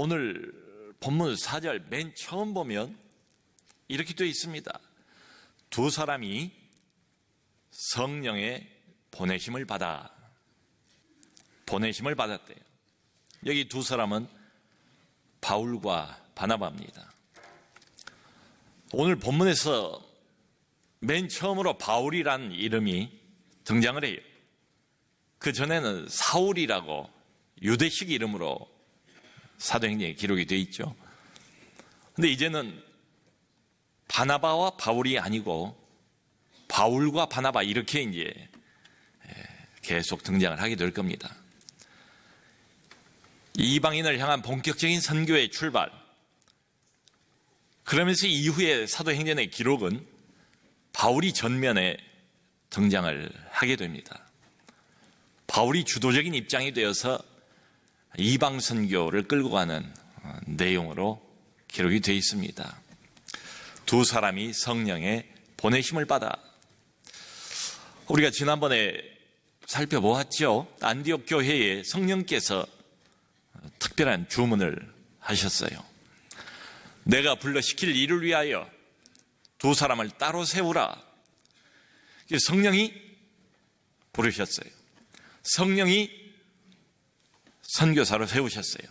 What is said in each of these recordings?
오늘 본문 4절 맨 처음 보면 이렇게 되어 있습니다. 두 사람이 성령의 보내심을 받았대요. 여기 두 사람은 바울과 바나바입니다. 오늘 본문에서 맨 처음으로 바울이란 이름이 등장을 해요. 그 전에는 사울이라고 유대식 이름으로 사도행전에 기록이 되어 있죠. 근데 이제는 바나바와 바울이 아니고 바울과 바나바 이렇게 이제 계속 등장을 하게 될 겁니다. 이방인을 향한 본격적인 선교의 출발. 그러면서 이후에 사도행전의 기록은 바울이 전면에 등장을 하게 됩니다. 바울이 주도적인 입장이 되어서 이방 선교를 끌고 가는 내용으로 기록이 되어 있습니다. 두 사람이 성령의 보내심을 받아. 우리가 지난번에 살펴보았죠. 안디옥 교회에 성령께서 특별한 주문을 하셨어요. 내가 불러시킬 일을 위하여 두 사람을 따로 세우라. 성령이 부르셨어요. 성령이 선교사로 세우셨어요.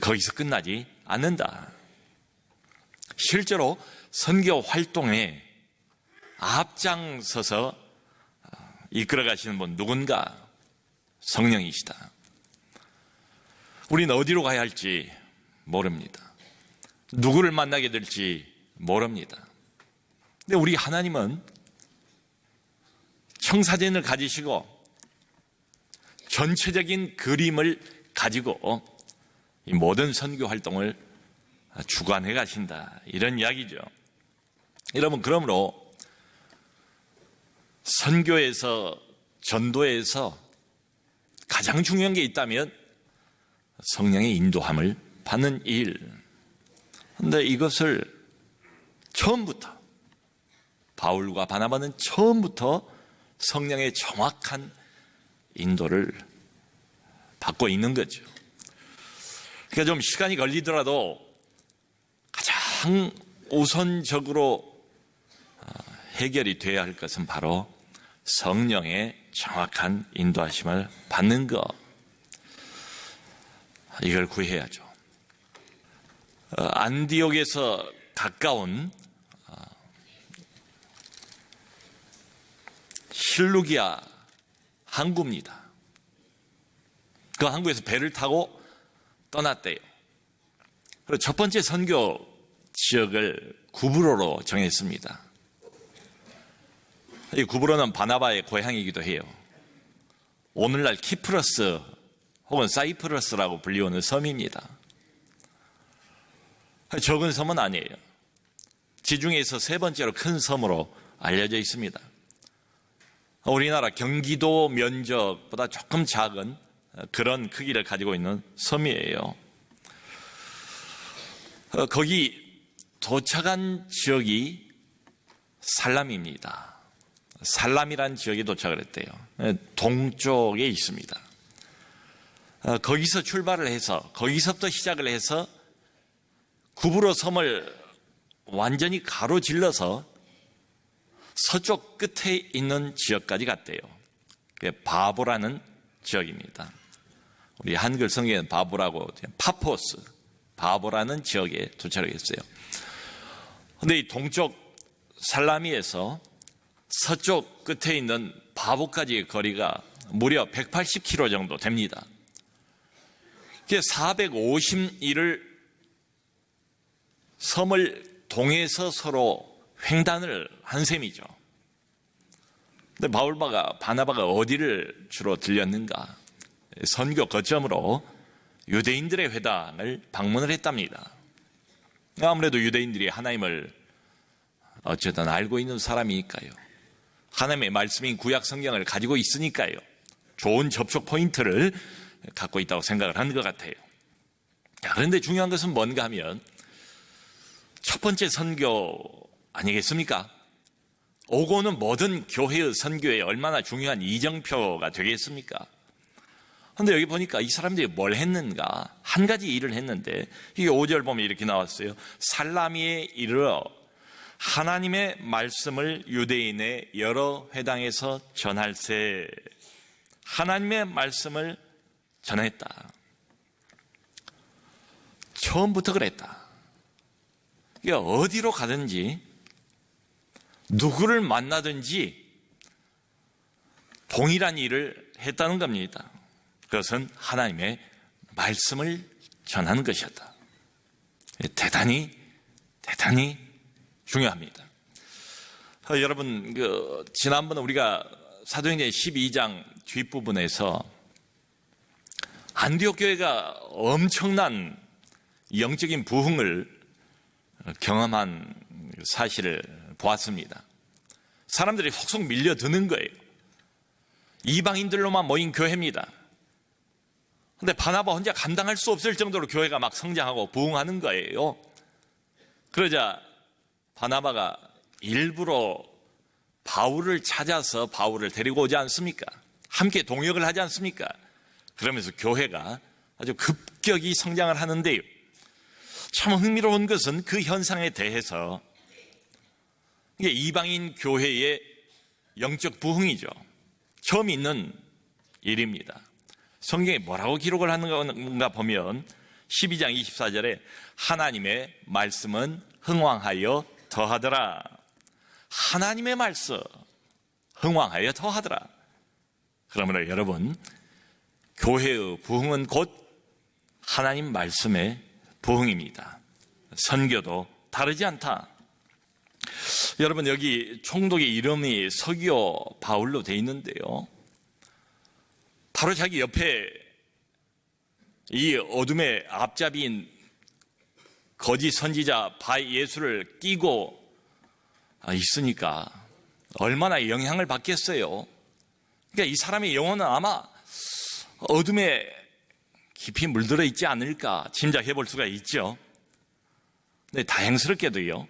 거기서 끝나지 않는다. 실제로 선교 활동에 앞장서서 이끌어 가시는 분 누군가 성령이시다. 우리는 어디로 가야 할지 모릅니다. 누구를 만나게 될지 모릅니다. 근데 우리 하나님은 청사진을 가지시고 전체적인 그림을 가지고 이 모든 선교 활동을 주관해 가신다. 이런 이야기죠. 여러분, 그러므로 선교에서 전도에서 가장 중요한 게 있다면 성령의 인도함을 받는 일. 그런데 이것을 처음부터 바울과 바나바는 처음부터 성령의 정확한 인도를 받고 있는 거죠. 그러니까 좀 시간이 걸리더라도 가장 우선적으로 해결이 돼야 할 것은 바로 성령의 정확한 인도하심을 받는 것. 이걸 구해야죠. 안디옥에서 가까운 실루기아 항구입니다. 그 항구에서 배를 타고 떠났대요. 그리고 첫 번째 선교 지역을 구브로로 정했습니다. 이 구브로는 바나바의 고향이기도 해요. 오늘날 키프러스 혹은 사이프러스라고 불리우는 섬입니다. 적은 섬은 아니에요. 지중해에서 세 번째로 큰 섬으로 알려져 있습니다. 우리나라 경기도 면적보다 조금 작은 그런 크기를 가지고 있는 섬이에요. 거기 도착한 지역이 살람입니다. 살람이라는 지역에 도착을 했대요. 동쪽에 있습니다. 거기서 출발을 해서 거기서부터 시작을 해서 구브로 섬을 완전히 가로질러서 서쪽 끝에 있는 지역까지 갔대요. 그게 바보라는 지역입니다. 우리 한글 성경에는 바보라고 파포스, 바보라는 지역에 도착을 했어요. 그런데 이 동쪽 살라미에서 서쪽 끝에 있는 바보까지의 거리가 무려 180km 정도 됩니다. 그게 451을 섬을 동해서 서로 횡단을 한 셈이죠. 근데 바나바가 어디를 주로 들렸는가? 선교 거점으로 유대인들의 회당을 방문을 했답니다. 아무래도 유대인들이 하나님을 어쨌든 알고 있는 사람이니까요. 하나님의 말씀인 구약 성경을 가지고 있으니까요. 좋은 접촉 포인트를 갖고 있다고 생각을 한 것 같아요. 그런데 중요한 것은 뭔가 하면 첫 번째 선교 아니겠습니까? 오고는 모든 교회의 선교에 얼마나 중요한 이정표가 되겠습니까? 근데 여기 보니까 이 사람들이 뭘 했는가? 한 가지 일을 했는데, 이게 5절 보면 이렇게 나왔어요. 살라미에 이르러 하나님의 말씀을 유대인의 여러 회당에서 전할세. 하나님의 말씀을 전했다. 처음부터 그랬다. 이게 어디로 가든지 누구를 만나든지 동일한 일을 했다는 겁니다. 그것은 하나님의 말씀을 전하는 것이었다. 대단히 중요합니다. 여러분, 지난번 우리가 사도행전 12장 뒷부분에서 안디옥 교회가 엄청난 영적인 부흥을 경험한 사실을 보았습니다. 사람들이 속속 밀려드는 거예요. 이방인들로만 모인 교회입니다. 근데 바나바 혼자 감당할 수 없을 정도로 교회가 막 성장하고 부흥하는 거예요. 그러자 바나바가 일부러 바울을 찾아서 바울을 데리고 오지 않습니까? 함께 동역을 하지 않습니까? 그러면서 교회가 아주 급격히 성장을 하는데요. 참 흥미로운 것은 그 현상에 대해서 이게 이방인 교회의 영적 부흥이죠. 처음 있는 일입니다. 성경에 뭐라고 기록을 하는가 보면 12장 24절에 하나님의 말씀은 흥왕하여 더하더라. 하나님의 말씀 흥왕하여 더하더라. 그러므로 여러분, 교회의 부흥은 곧 하나님 말씀의 부흥입니다. 선교도 다르지 않다. 여러분, 여기 총독의 이름이 서기오 바울로 되어 있는데요. 바로 자기 옆에 이 어둠의 앞잡이인 거짓 선지자 바 예수를 끼고 있으니까 얼마나 영향을 받겠어요. 그러니까 이 사람의 영혼은 아마 어둠에 깊이 물들어 있지 않을까 짐작해 볼 수가 있죠. 근데 다행스럽게도요,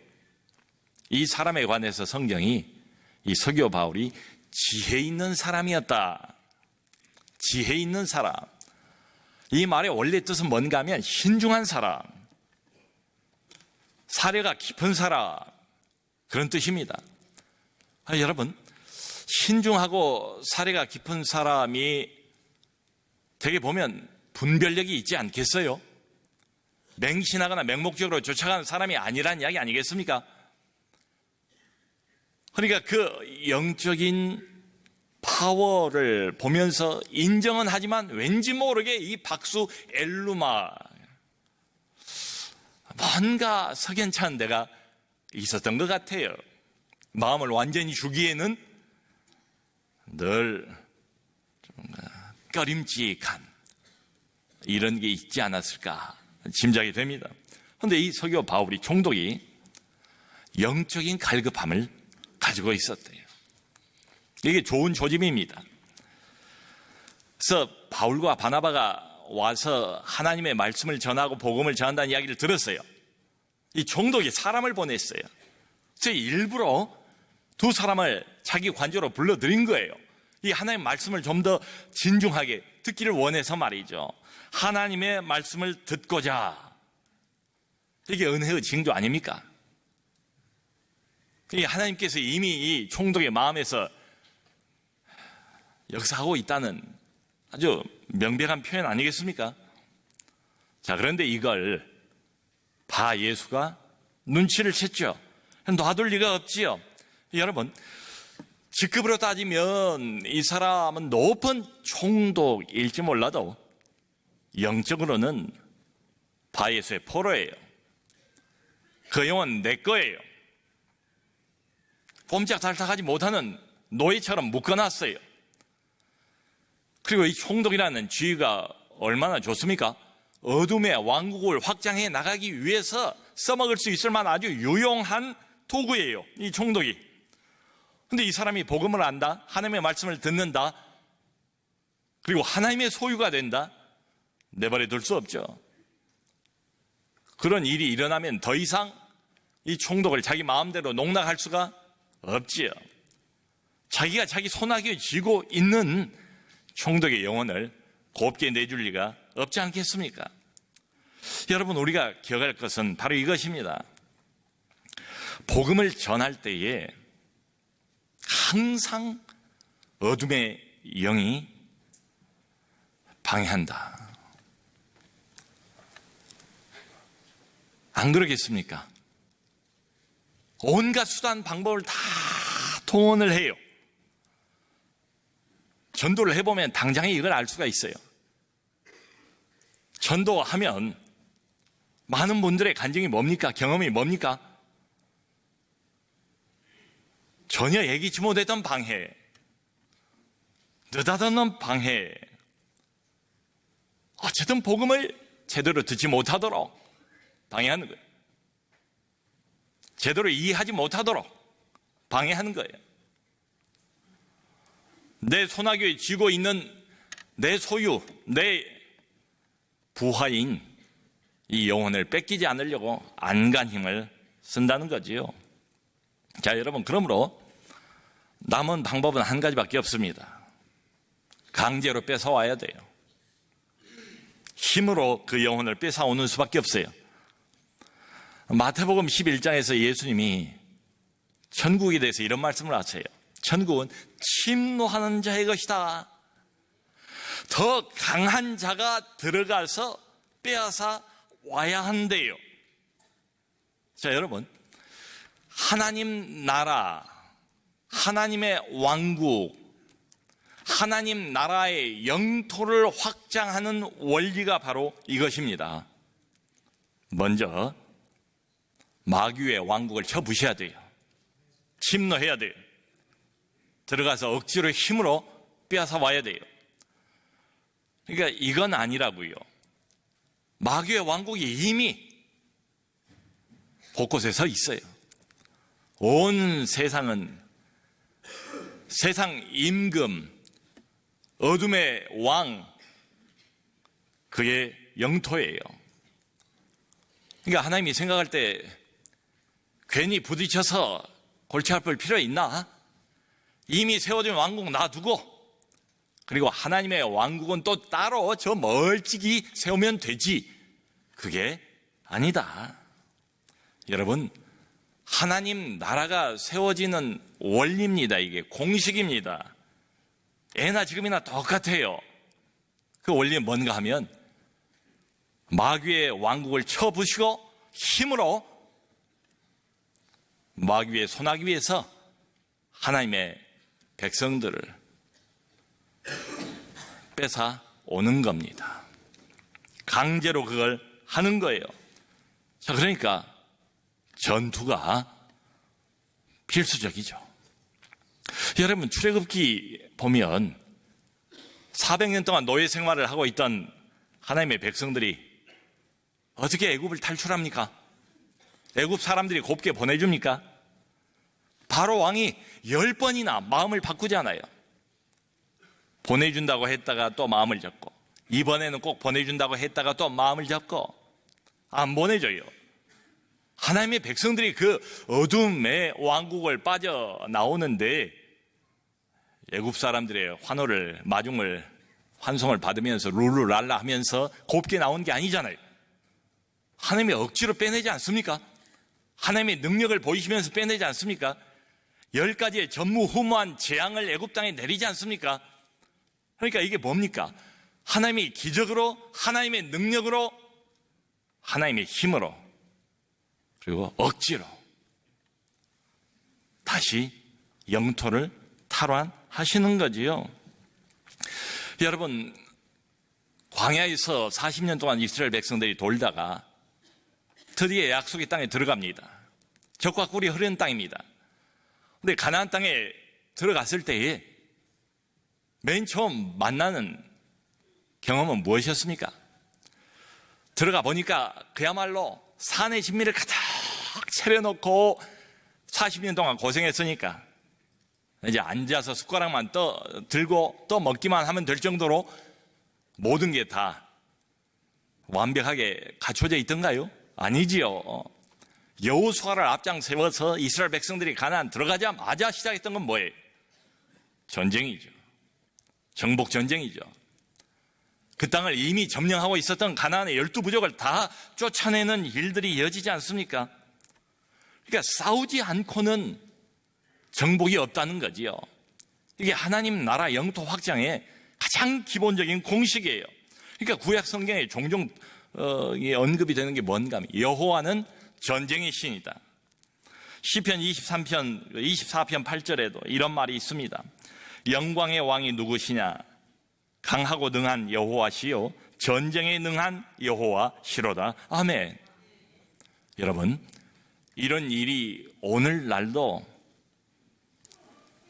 이 사람에 관해서 성경이 이 서기오 바울이 지혜 있는 사람이었다. 지혜 있는 사람. 이 말의 원래 뜻은 뭔가 하면 신중한 사람, 사려가 깊은 사람, 그런 뜻입니다. 여러분, 신중하고 사려가 깊은 사람이 되게 보면 분별력이 있지 않겠어요? 맹신하거나 맹목적으로 쫓아가는 사람이 아니란 이야기 아니겠습니까? 그러니까 그 영적인 파워를 보면서 인정은 하지만 왠지 모르게 이 박수 엘루마, 뭔가 석연치 않은 데가 있었던 것 같아요. 마음을 완전히 주기에는 늘 꺼림직한 이런 게 있지 않았을까 짐작이 됩니다. 그런데 이 서기오 바울이 총독이 영적인 갈급함을 가지고 있었대요. 이게 좋은 조짐입니다. 그래서 바울과 바나바가 와서 하나님의 말씀을 전하고 복음을 전한다는 이야기를 들었어요. 이 총독이 사람을 보냈어요. 그래서 일부러 두 사람을 자기 관저로 불러들인 거예요. 이 하나님의 말씀을 좀 더 진중하게 듣기를 원해서 말이죠. 하나님의 말씀을 듣고자. 이게 은혜의 징조 아닙니까? 이 하나님께서 이미 이 총독의 마음에서 역사하고 있다는 아주 명백한 표현 아니겠습니까? 자, 그런데 이걸 바 예수가 눈치를 챘죠. 놔둘 리가 없지요. 여러분, 직급으로 따지면 이 사람은 높은 총독일지 몰라도 영적으로는 바 예수의 포로예요. 그 영혼 내 거예요. 꼼짝달싹하지 못하는 노예처럼 묶어놨어요. 그리고 이 총독이라는 지위가 얼마나 좋습니까? 어둠의 왕국을 확장해 나가기 위해서 써먹을 수 있을 만한 아주 유용한 도구예요, 이 총독이. 근데 이 사람이 복음을 안다, 하나님의 말씀을 듣는다, 그리고 하나님의 소유가 된다, 내버려 둘 수 없죠. 그런 일이 일어나면 더 이상 이 총독을 자기 마음대로 농락할 수가 없지요. 자기가 자기 손아귀에 쥐고 있는 총독의 영혼을 곱게 내줄 리가 없지 않겠습니까? 여러분, 우리가 기억할 것은 바로 이것입니다. 복음을 전할 때에 항상 어둠의 영이 방해한다. 안 그러겠습니까? 온갖 수단 방법을 다 동원을 해요. 전도를 해보면 당장에 이걸 알 수가 있어요. 전도하면 많은 분들의 간증이 뭡니까? 경험이 뭡니까? 전혀 예기치 못했던 방해, 느닷없는 방해, 어쨌든 복음을 제대로 듣지 못하도록 방해하는 거예요. 제대로 이해하지 못하도록 방해하는 거예요. 내 소나기에 쥐고 있는 내 소유, 내 부하인 이 영혼을 뺏기지 않으려고 안간 힘을 쓴다는 거지요. 자, 여러분, 그러므로 남은 방법은 한 가지밖에 없습니다. 강제로 뺏어와야 돼요. 힘으로 그 영혼을 뺏어오는 수밖에 없어요. 마태복음 11장에서 예수님이 천국에 대해서 이런 말씀을 하세요. 천국은 침노하는 자의 것이다. 더 강한 자가 들어가서 빼앗아 와야 한대요. 자, 여러분, 하나님 나라, 하나님의 왕국, 하나님 나라의 영토를 확장하는 원리가 바로 이것입니다. 먼저 마귀의 왕국을 쳐부셔야 돼요. 침노해야 돼요. 들어가서 억지로 힘으로 빼앗아 와야 돼요. 그러니까 이건 아니라고요. 마귀의 왕국이 이미 곳곳에 서 있어요. 온 세상은 세상 임금, 어둠의 왕, 그의 영토예요. 그러니까 하나님이 생각할 때 괜히 부딪혀서 골치 아플 필요 있나? 이미 세워진 왕국 놔두고, 그리고 하나님의 왕국은 또 따로 저 멀찍이 세우면 되지. 그게 아니다. 여러분, 하나님 나라가 세워지는 원리입니다. 이게 공식입니다. 예나 지금이나 똑같아요. 그 원리는 뭔가 하면 마귀의 왕국을 쳐부시고 힘으로 마귀의 소나기 위해서 하나님의 백성들을 뺏어 오는 겁니다. 강제로 그걸 하는 거예요. 자, 그러니까 전투가 필수적이죠. 여러분, 출애굽기 보면 400년 동안 노예 생활을 하고 있던 하나님의 백성들이 어떻게 애굽을 탈출합니까? 애굽 사람들이 곱게 보내줍니까? 바로 왕이 10번이나 마음을 바꾸잖아요. 보내준다고 했다가 또 마음을 접고, 이번에는 꼭 보내준다고 했다가 또 마음을 접고, 안 보내줘요. 하나님의 백성들이 그 어둠의 왕국을 빠져나오는데 애굽 사람들의 환호를, 마중을, 환송을 받으면서 룰루랄라 하면서 곱게 나온 게 아니잖아요. 하나님이 억지로 빼내지 않습니까? 하나님의 능력을 보이시면서 빼내지 않습니까? 10가지의 전무후무한 재앙을 애굽 땅에 내리지 않습니까? 그러니까 이게 뭡니까? 하나님이 기적으로, 하나님의 능력으로, 하나님의 힘으로, 그리고 억지로 다시 영토를 탈환하시는 거지요. 여러분, 광야에서 40년 동안 이스라엘 백성들이 돌다가 드디어 약속의 땅에 들어갑니다. 젖과 꿀이 흐르는 땅입니다. 근데 가나안 땅에 들어갔을 때에 맨 처음 만나는 경험은 무엇이었습니까? 들어가 보니까 그야말로 산의 진미를 가득 차려놓고 40년 동안 고생했으니까 이제 앉아서 숟가락만 들고 또 먹기만 하면 될 정도로 모든 게 다 완벽하게 갖춰져 있던가요? 아니지요. 여호수아를 앞장 세워서 이스라엘 백성들이 가나안 들어가자마자 시작했던 건 뭐예요? 전쟁이죠. 정복 전쟁이죠. 그 땅을 이미 점령하고 있었던 가나안의 12부족을 다 쫓아내는 일들이 이어지지 않습니까? 그러니까 싸우지 않고는 정복이 없다는 거지요. 이게 하나님 나라 영토 확장의 가장 기본적인 공식이에요. 그러니까 구약 성경에 종종 언급이 되는 게 뭔가 하면 여호와는 전쟁의 신이다. 시편 24편 8절에도 이런 말이 있습니다. 영광의 왕이 누구시냐? 강하고 능한 여호와시요 전쟁에 능한 여호와시로다. 아멘. 여러분, 이런 일이 오늘날도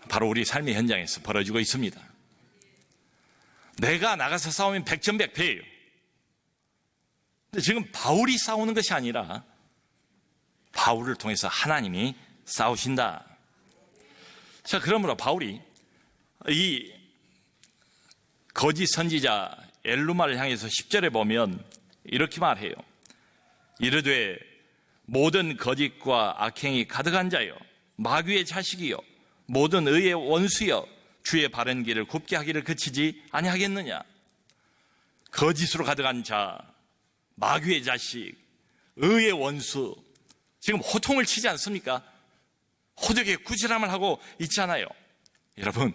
바로 우리 삶의 현장에서 벌어지고 있습니다. 내가 나가서 싸우면 백전백패예요. 근데 지금 바울이 싸우는 것이 아니라 바울을 통해서 하나님이 싸우신다. 자, 그러므로 바울이 이 거짓 선지자 엘루마를 향해서 10절에 보면 이렇게 말해요. 이르되 모든 거짓과 악행이 가득한 자여 마귀의 자식이여 모든 의의 원수여 주의 바른 길을 굽게 하기를 그치지 아니하겠느냐. 거짓으로 가득한 자, 마귀의 자식, 의의 원수, 지금 호통을 치지 않습니까? 호적에 구질함을 하고 있잖아요. 여러분,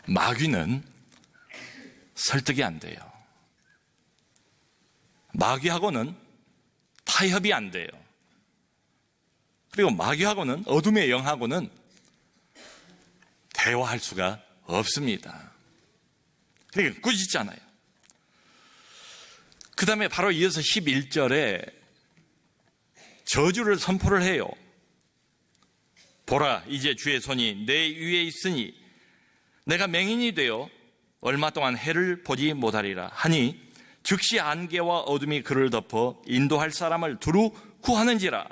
마귀는 설득이 안 돼요. 마귀하고는 타협이 안 돼요. 그리고 마귀하고는, 어둠의 영하고는 대화할 수가 없습니다. 그러니까 꾸짖잖아요. 그 다음에 바로 이어서 11절에 저주를 선포를 해요. 보라, 이제 주의 손이 내 위에 있으니 내가 맹인이 되어 얼마 동안 해를 보지 못하리라 하니 즉시 안개와 어둠이 그를 덮어 인도할 사람을 두루 구하는지라.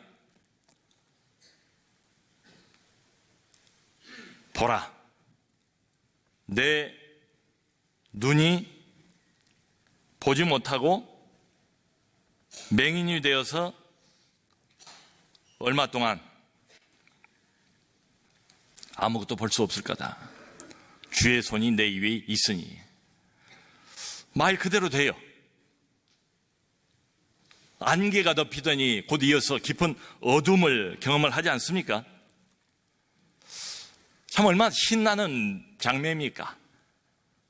보라, 내 눈이 보지 못하고 맹인이 되어서 얼마 동안 아무것도 볼 수 없을 거다. 주의 손이 내 위에 있으니. 말 그대로 돼요. 안개가 덮이더니 곧 이어서 깊은 어둠을 경험을 하지 않습니까? 참 얼마나 신나는 장면입니까?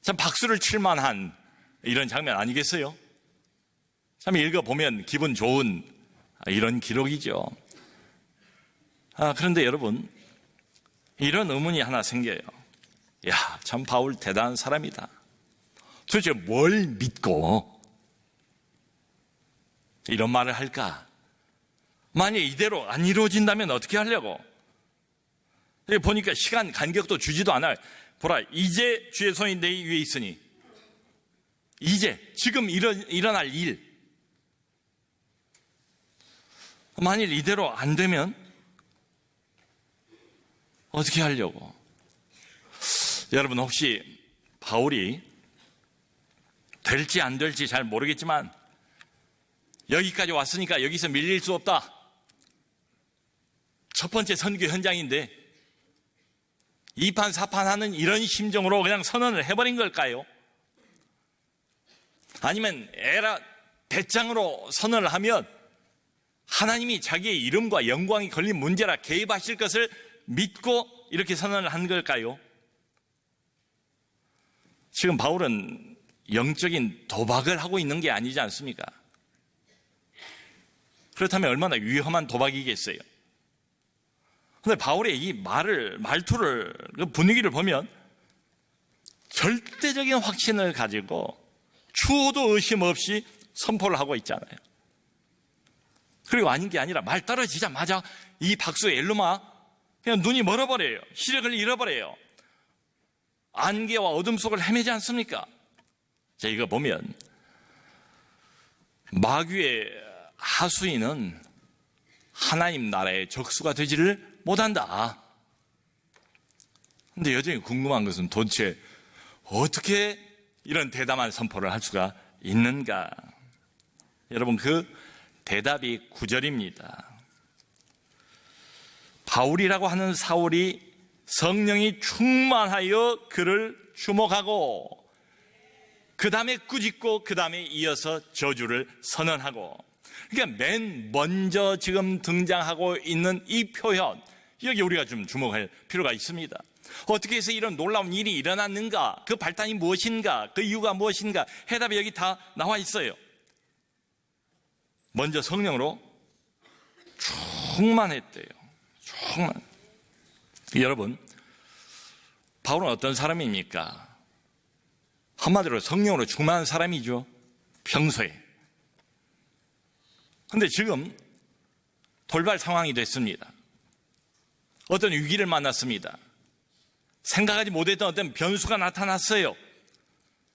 참 박수를 칠 만한 이런 장면 아니겠어요? 참 읽어보면 기분 좋은 이런 기록이죠. 그런데 여러분, 이런 의문이 하나 생겨요. 야, 참 바울 대단한 사람이다. 도대체 뭘 믿고 이런 말을 할까? 만약 이대로 안 이루어진다면 어떻게 하려고? 보니까 시간 간격도 주지도 않아요. 보라, 이제 주의 손이 내 위에 있으니. 이제, 지금 일어날 일. 만일 이대로 안 되면 어떻게 하려고? 여러분, 혹시 바울이 될지 안 될지 잘 모르겠지만 여기까지 왔으니까 여기서 밀릴 수 없다. 첫 번째 선교 현장인데 2판 4판 하는 이런 심정으로 그냥 선언을 해버린 걸까요? 아니면 에라 배짱으로 선언을 하면 하나님이 자기의 이름과 영광이 걸린 문제라 개입하실 것을 믿고 이렇게 선언을 한 걸까요? 지금 바울은 영적인 도박을 하고 있는 게 아니지 않습니까? 그렇다면 얼마나 위험한 도박이겠어요? 그런데 바울의 이 말투를, 그 분위기를 보면 절대적인 확신을 가지고 추호도 의심 없이 선포를 하고 있잖아요. 그리고 아닌 게 아니라 말 떨어지자마자 이 박수 엘루마 그냥 눈이 멀어버려요. 시력을 잃어버려요. 안개와 어둠 속을 헤매지 않습니까? 자, 이거 보면 마귀의 하수인은 하나님 나라의 적수가 되지를 못한다. 근데 여전히 궁금한 것은 도대체 어떻게 이런 대담한 선포를 할 수가 있는가? 여러분, 그 대답이 9절입니다. 바울이라고 하는 사울이 성령이 충만하여 그를 주목하고 그 다음에 꾸짖고 그 다음에 이어서 저주를 선언하고, 그러니까 맨 먼저 지금 등장하고 있는 이 표현, 여기 우리가 좀 주목할 필요가 있습니다. 어떻게 해서 이런 놀라운 일이 일어났는가? 그 발단이 무엇인가? 그 이유가 무엇인가? 해답이 여기 다 나와 있어요. 먼저 성령으로 충만했대요. 충만. 여러분, 바울은 어떤 사람입니까? 한마디로 성령으로 충만한 사람이죠. 평소에. 그런데 지금 돌발 상황이 됐습니다. 어떤 위기를 만났습니다. 생각하지 못했던 어떤 변수가 나타났어요.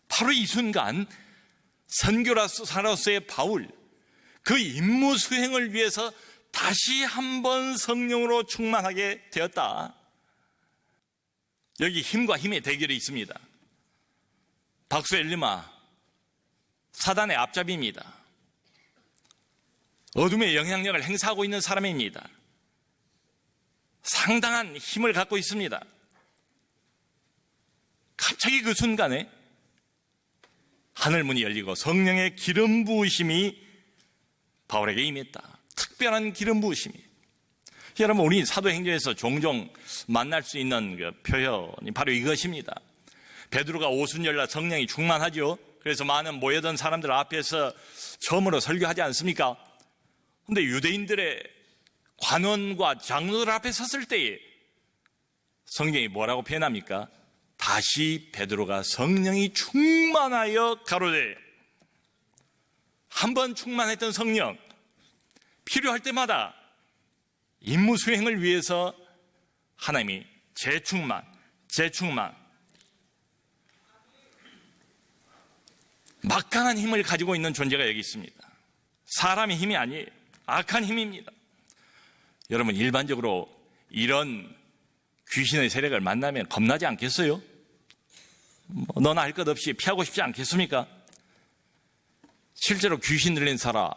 바로 이 순간 선교사로서의 바울, 그 임무 수행을 위해서 다시 한번 성령으로 충만하게 되었다. 여기 힘과 힘의 대결이 있습니다. 박수 엘리마, 사단의 앞잡이입니다. 어둠의 영향력을 행사하고 있는 사람입니다. 상당한 힘을 갖고 있습니다. 갑자기 그 순간에 하늘문이 열리고 성령의 기름 부으심이 바울에게 임했다. 특별한 기름 부으심이. 여러분, 우리 사도행전에서 종종 만날 수 있는 그 표현이 바로 이것입니다. 베드로가 오순절날 성령이 충만하죠. 그래서 많은 모여든 사람들 앞에서 처음으로 설교하지 않습니까? 그런데 유대인들의 관원과 장로들 앞에 섰을 때에 성경이 뭐라고 표현합니까? 다시 베드로가 성령이 충만하여 가로되. 한번 충만했던 성령, 필요할 때마다 임무 수행을 위해서 하나님이 재충만. 막강한 힘을 가지고 있는 존재가 여기 있습니다. 사람의 힘이 아니에요. 악한 힘입니다. 여러분, 일반적으로 이런 귀신의 세력을 만나면 겁나지 않겠어요? 너나 할 것 없이 피하고 싶지 않겠습니까? 실제로 귀신 들린 사람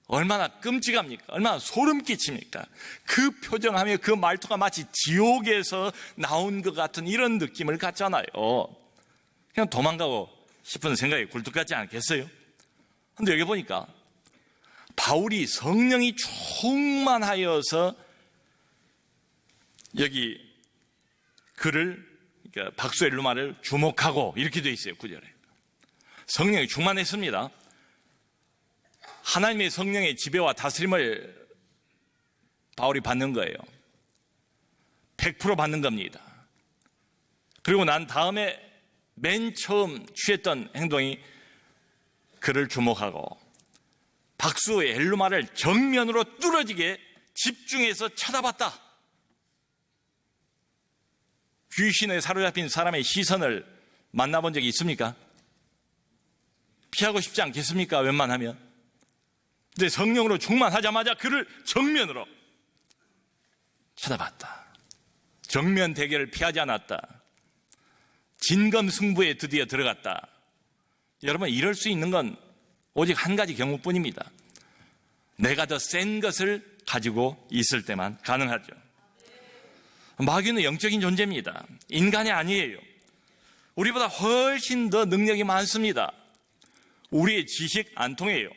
얼마나 끔찍합니까? 얼마나 소름 끼칩니까? 그 표정하며 그 말투가 마치 지옥에서 나온 것 같은 이런 느낌을 갖잖아요. 그냥 도망가고 싶은 생각이 굴뚝 같지 않겠어요? 그런데 여기 보니까 바울이 성령이 충만하여서 여기 그를, 그러니까 박수엘루마를 주목하고 이렇게 되어 있어요. 9절에. 성령이 충만했습니다. 하나님의 성령의 지배와 다스림을 바울이 받는 거예요. 100% 받는 겁니다. 그리고 난 다음에 맨 처음 취했던 행동이 그를 주목하고 박수 엘루마를 정면으로 뚫어지게 집중해서 쳐다봤다. 귀신에 사로잡힌 사람의 시선을 만나본 적이 있습니까? 피하고 싶지 않겠습니까? 웬만하면. 근데 성령으로 충만하자마자 그를 정면으로 쳐다봤다. 정면 대결을 피하지 않았다. 진검승부에 드디어 들어갔다. 여러분, 이럴 수 있는 건 오직 한 가지 경우뿐입니다. 내가 더 센 것을 가지고 있을 때만 가능하죠. 마귀는 영적인 존재입니다. 인간이 아니에요. 우리보다 훨씬 더 능력이 많습니다. 우리의 지식 안 통해요.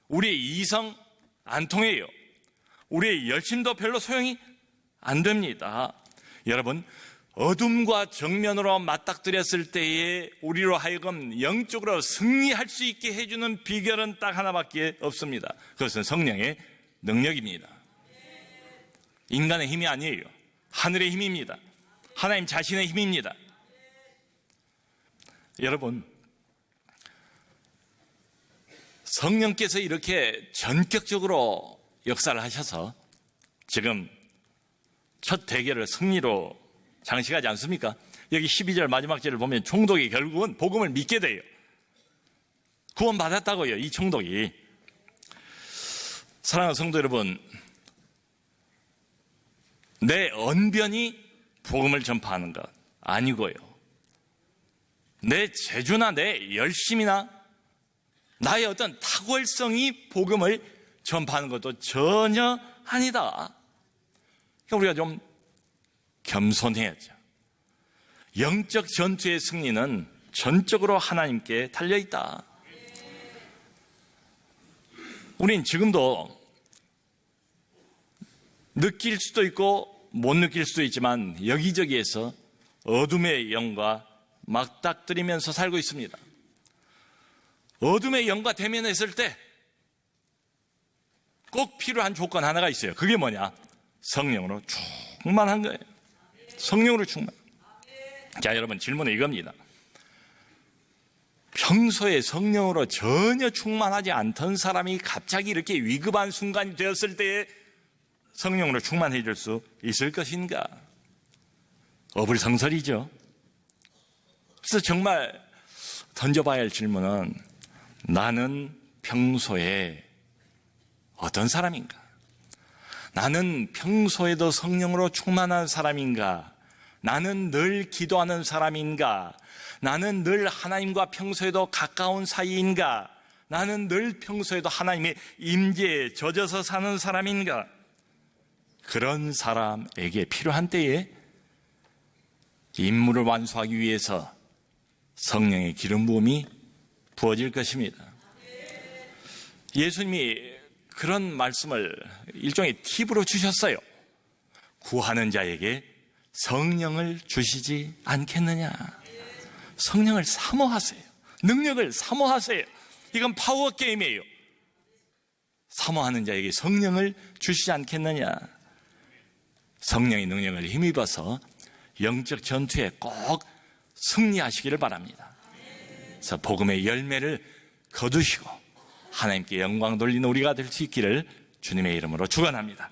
우리의 이성 안 통해요. 우리의 열심도 별로 소용이 안 됩니다. 여러분, 어둠과 정면으로 맞닥뜨렸을 때에 우리로 하여금 영적으로 승리할 수 있게 해주는 비결은 딱 하나밖에 없습니다. 그것은 성령의 능력입니다. 인간의 힘이 아니에요. 하늘의 힘입니다. 하나님 자신의 힘입니다. 여러분, 성령께서 이렇게 전격적으로 역사를 하셔서 지금 첫 대결을 승리로 장식하지 않습니까? 여기 12절 마지막 절을 보면 총독이 결국은 복음을 믿게 돼요. 구원받았다고요, 이 총독이. 사랑하는 성도 여러분, 내 언변이 복음을 전파하는 것 아니고요, 내 재주나 내 열심이나 나의 어떤 탁월성이 복음을 전파하는 것도 전혀 아니다. 그러니까 우리가 좀 겸손해야죠. 영적 전투의 승리는 전적으로 하나님께 달려있다. 우린 지금도 느낄 수도 있고 못 느낄 수도 있지만 여기저기에서 어둠의 영과 맞닥뜨리면서 살고 있습니다. 어둠의 영과 대면했을 때 꼭 필요한 조건 하나가 있어요. 그게 뭐냐? 성령으로 충만한 거예요. 성령으로 충만. 자, 여러분, 질문은 이겁니다. 평소에 성령으로 전혀 충만하지 않던 사람이 갑자기 이렇게 위급한 순간이 되었을 때에 성령으로 충만해 줄 수 있을 것인가? 어불성설이죠. 그래서 정말 던져봐야 할 질문은, 나는 평소에 어떤 사람인가? 나는 평소에도 성령으로 충만한 사람인가? 나는 늘 기도하는 사람인가? 나는 늘 하나님과 평소에도 가까운 사이인가? 나는 늘 평소에도 하나님의 임재에 젖어서 사는 사람인가? 그런 사람에게 필요한 때에 임무를 완수하기 위해서 성령의 기름 부음이 부어질 것입니다. 예수님이 그런 말씀을 일종의 팁으로 주셨어요. 구하는 자에게 성령을 주시지 않겠느냐. 성령을 사모하세요. 능력을 사모하세요. 이건 파워 게임이에요. 사모하는 자에게 성령을 주시지 않겠느냐. 성령의 능력을 힘입어서 영적 전투에 꼭 승리하시기를 바랍니다. 그래서 복음의 열매를 거두시고 하나님께 영광 돌리는 우리가 될 수 있기를 주님의 이름으로 축원합니다.